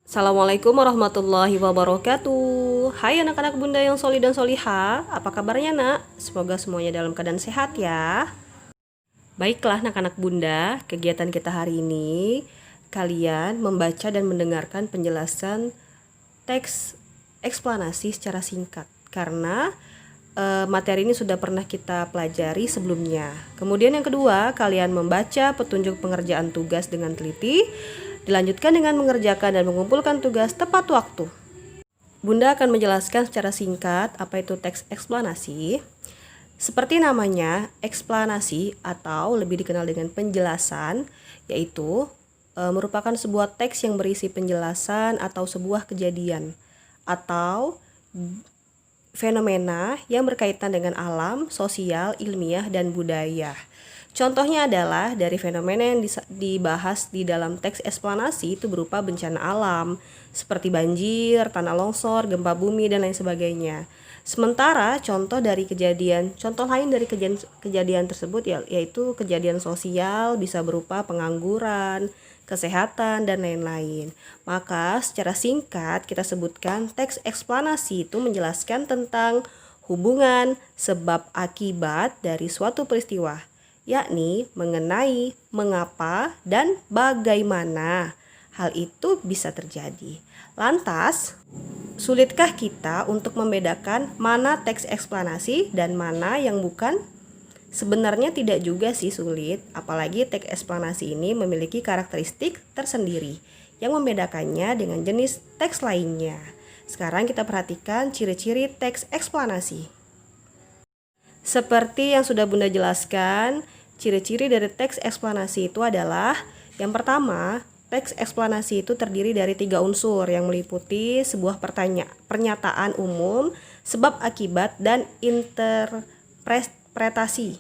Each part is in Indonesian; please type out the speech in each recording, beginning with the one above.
Assalamualaikum warahmatullahi wabarakatuh. Hai anak-anak bunda yang soli dan soliha, apa kabarnya nak? Semoga semuanya dalam keadaan sehat ya. Baiklah anak-anak bunda, kegiatan kita hari ini kalian membaca dan mendengarkan penjelasan teks eksplanasi secara singkat. Karena materi ini sudah pernah kita pelajari sebelumnya. Kemudian yang kedua, kalian membaca petunjuk pengerjaan tugas dengan teliti. Dilanjutkan dengan mengerjakan dan mengumpulkan tugas tepat waktu. Bunda akan menjelaskan secara singkat apa itu teks eksplanasi. Seperti namanya, eksplanasi atau lebih dikenal dengan penjelasan, yaitu merupakan sebuah teks yang berisi penjelasan atau sebuah kejadian atau fenomena yang berkaitan dengan alam, sosial, ilmiah, dan budaya. Contohnya adalah dari fenomena yang dibahas di dalam teks eksplanasi itu berupa bencana alam seperti banjir, tanah longsor, gempa bumi, dan lain sebagainya. Sementara contoh lain dari kejadian tersebut yaitu kejadian sosial bisa berupa pengangguran, kesehatan, dan lain-lain. Maka secara singkat kita sebutkan teks eksplanasi itu menjelaskan tentang hubungan sebab akibat dari suatu peristiwa, yakni mengenai mengapa dan bagaimana hal itu bisa terjadi. Lantas, sulitkah kita untuk membedakan mana teks eksplanasi dan mana yang bukan? Sebenarnya tidak juga sih sulit, apalagi teks eksplanasi ini memiliki karakteristik tersendiri yang membedakannya dengan jenis teks lainnya. Sekarang kita perhatikan ciri-ciri teks eksplanasi. Seperti yang sudah Bunda jelaskan, ciri-ciri dari teks eksplanasi itu adalah yang pertama, teks eksplanasi itu terdiri dari 3 unsur yang meliputi sebuah pernyataan umum, sebab akibat, dan interpretasi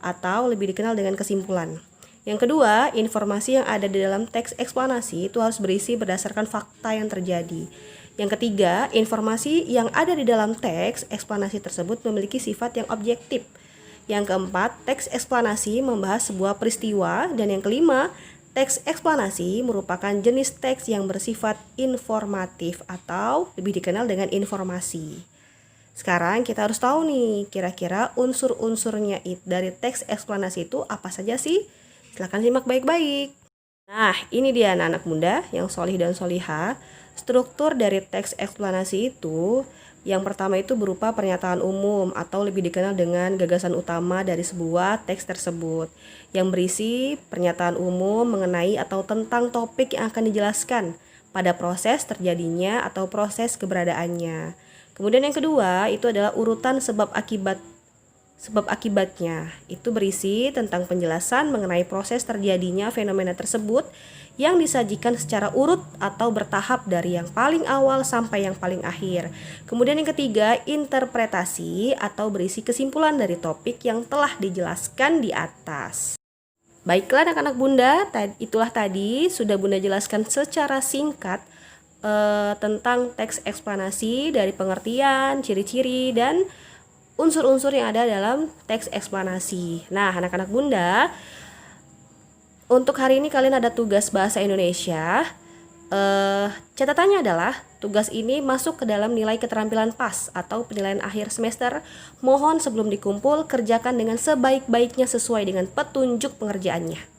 atau lebih dikenal dengan kesimpulan. Yang kedua, informasi yang ada di dalam teks eksplanasi itu harus berisi berdasarkan fakta yang terjadi. Yang ketiga, informasi yang ada di dalam teks eksplanasi tersebut memiliki sifat yang objektif. Yang keempat, teks eksplanasi membahas sebuah peristiwa. Dan yang kelima, teks eksplanasi merupakan jenis teks yang bersifat informatif atau lebih dikenal dengan informasi. Sekarang kita harus tahu nih, kira-kira unsur-unsurnya dari teks eksplanasi itu apa saja sih? Silahkan simak baik-baik. Nah, ini dia anak-anak bunda yang solih dan soliha. Struktur dari teks eksplanasi itu, yang pertama itu berupa pernyataan umum atau lebih dikenal dengan gagasan utama dari sebuah teks tersebut, yang berisi pernyataan umum mengenai atau tentang topik yang akan dijelaskan pada proses terjadinya atau proses keberadaannya. Kemudian yang kedua itu adalah urutan sebab akibatnya. Itu berisi tentang penjelasan mengenai proses terjadinya fenomena tersebut yang disajikan secara urut atau bertahap dari yang paling awal sampai yang paling akhir. Kemudian yang ketiga, interpretasi atau berisi kesimpulan dari topik yang telah dijelaskan di atas. Baiklah anak-anak bunda, itulah tadi sudah bunda jelaskan secara singkat tentang teks eksplanasi dari pengertian, ciri-ciri, dan unsur-unsur yang ada dalam teks eksplanasi. Nah, anak-anak bunda, untuk hari ini kalian ada tugas bahasa Indonesia. Catatannya adalah tugas ini masuk ke dalam nilai keterampilan PAS atau penilaian akhir semester. Mohon sebelum dikumpul kerjakan dengan sebaik-baiknya sesuai dengan petunjuk pengerjaannya.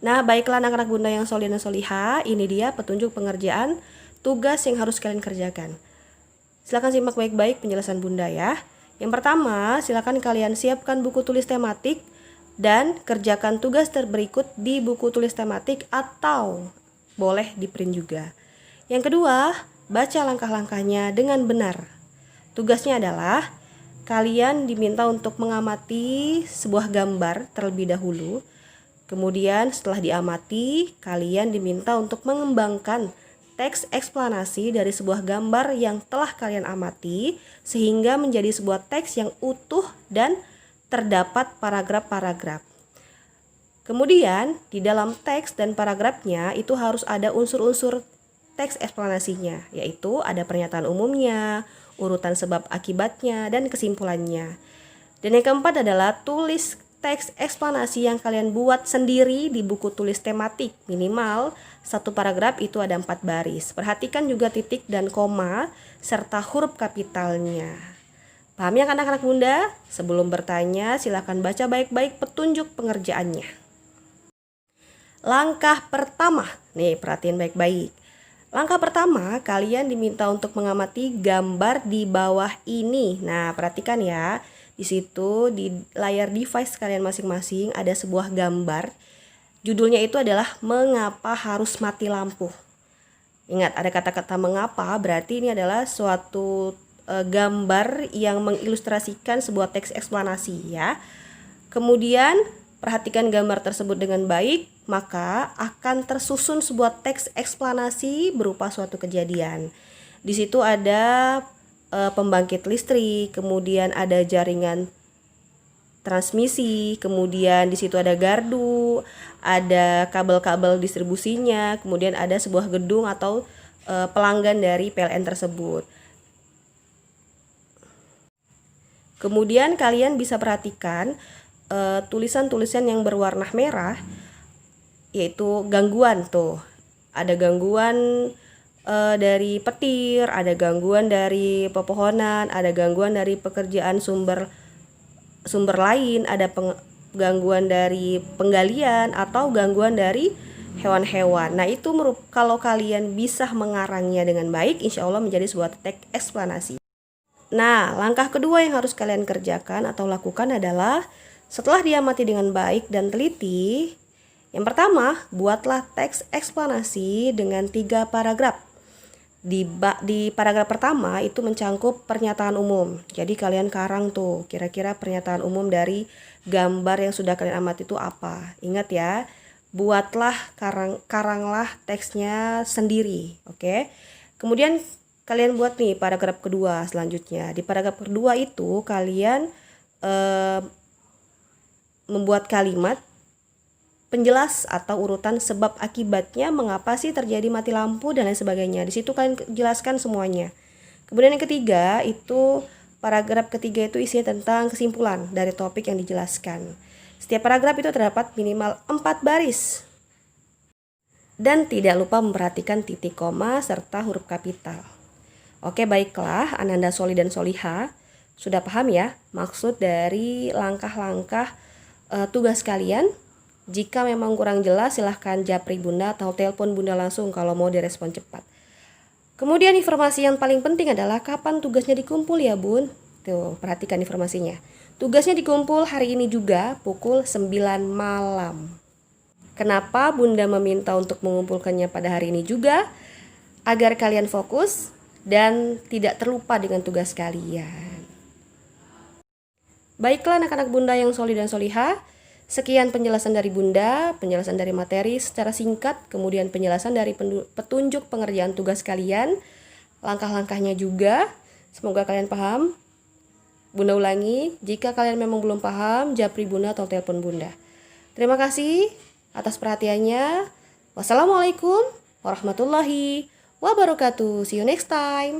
Nah, baiklah anak-anak bunda yang solih dan soliha, ini dia petunjuk pengerjaan tugas yang harus kalian kerjakan. Silakan simak baik-baik penjelasan bunda ya. Yang pertama, silakan kalian siapkan buku tulis tematik dan kerjakan tugas berikut di buku tulis tematik atau boleh di print juga. Yang kedua, baca langkah-langkahnya dengan benar. Tugasnya adalah kalian diminta untuk mengamati sebuah gambar terlebih dahulu. Kemudian setelah diamati, kalian diminta untuk mengembangkan teks eksplanasi dari sebuah gambar yang telah kalian amati sehingga menjadi sebuah teks yang utuh dan terdapat paragraf-paragraf. Kemudian di dalam teks dan paragrafnya itu harus ada unsur-unsur teks eksplanasinya, yaitu ada pernyataan umumnya, urutan sebab akibatnya, dan kesimpulannya. Dan yang keempat adalah tulis teks eksplanasi yang kalian buat sendiri di buku tulis tematik. Minimal satu paragraf itu ada 4 baris. Perhatikan juga titik dan koma serta huruf kapitalnya. Paham ya anak-anak Bunda? Sebelum bertanya, silakan baca baik-baik petunjuk pengerjaannya. Langkah pertama, nih perhatiin baik-baik. Langkah pertama, kalian diminta untuk mengamati gambar di bawah ini. Nah, perhatikan ya. Di situ di layar device kalian masing-masing ada sebuah gambar. Judulnya itu adalah mengapa harus mati lampu. Ingat, ada kata-kata mengapa, berarti ini adalah suatu gambar yang mengilustrasikan sebuah teks eksplanasi ya. Kemudian perhatikan gambar tersebut dengan baik, maka akan tersusun sebuah teks eksplanasi berupa suatu kejadian. Di situ ada pembangkit listrik, kemudian ada jaringan transmisi, kemudian di situ ada gardu, ada kabel-kabel distribusinya, kemudian ada sebuah gedung atau pelanggan dari PLN tersebut. Kemudian kalian bisa perhatikan tulisan-tulisan yang berwarna merah, yaitu gangguan tuh. Ada gangguan dari petir, ada gangguan dari pepohonan, ada gangguan dari pekerjaan sumber lain, ada gangguan dari penggalian atau gangguan dari hewan-hewan. Nah, itu kalau kalian bisa mengarangnya dengan baik, insya Allah menjadi sebuah teks eksplanasi. Nah, langkah kedua yang harus kalian kerjakan atau lakukan adalah setelah diamati dengan baik dan teliti, yang pertama, buatlah teks eksplanasi dengan 3 paragraf. Di paragraf pertama itu mencangkup pernyataan umum. Jadi kalian karang tuh, kira-kira pernyataan umum dari gambar yang sudah kalian amati itu apa. Ingat ya, buatlah karanglah teksnya sendiri, oke? Kemudian kalian buat nih paragraf kedua selanjutnya. Di paragraf kedua itu kalian membuat kalimat penjelas atau urutan sebab akibatnya, mengapa sih terjadi mati lampu dan lain sebagainya. Di situ kalian jelaskan semuanya. Kemudian yang ketiga itu paragraf ketiga itu isinya tentang kesimpulan dari topik yang dijelaskan. Setiap paragraf itu terdapat minimal 4 baris. Dan tidak lupa memperhatikan titik koma serta huruf kapital. Oke, baiklah Ananda Soli dan Soliha, sudah paham ya maksud dari langkah-langkah tugas kalian? Jika memang kurang jelas, silahkan japri Bunda atau telepon Bunda langsung kalau mau direspon cepat. Kemudian informasi yang paling penting adalah kapan tugasnya dikumpul ya Bun. Tuh, perhatikan informasinya. Tugasnya dikumpul hari ini juga pukul 9 malam. Kenapa Bunda meminta untuk mengumpulkannya pada hari ini juga? Agar kalian fokus dan tidak terlupa dengan tugas kalian. Baiklah anak-anak Bunda yang soli dan soliha, sekian penjelasan dari Bunda, penjelasan dari materi secara singkat, kemudian penjelasan dari petunjuk pengerjaan tugas kalian, langkah-langkahnya juga. Semoga kalian paham. Bunda ulangi, jika kalian memang belum paham, japri Bunda atau telepon Bunda. Terima kasih atas perhatiannya. Wassalamualaikum warahmatullahi wabarakatuh. See you next time.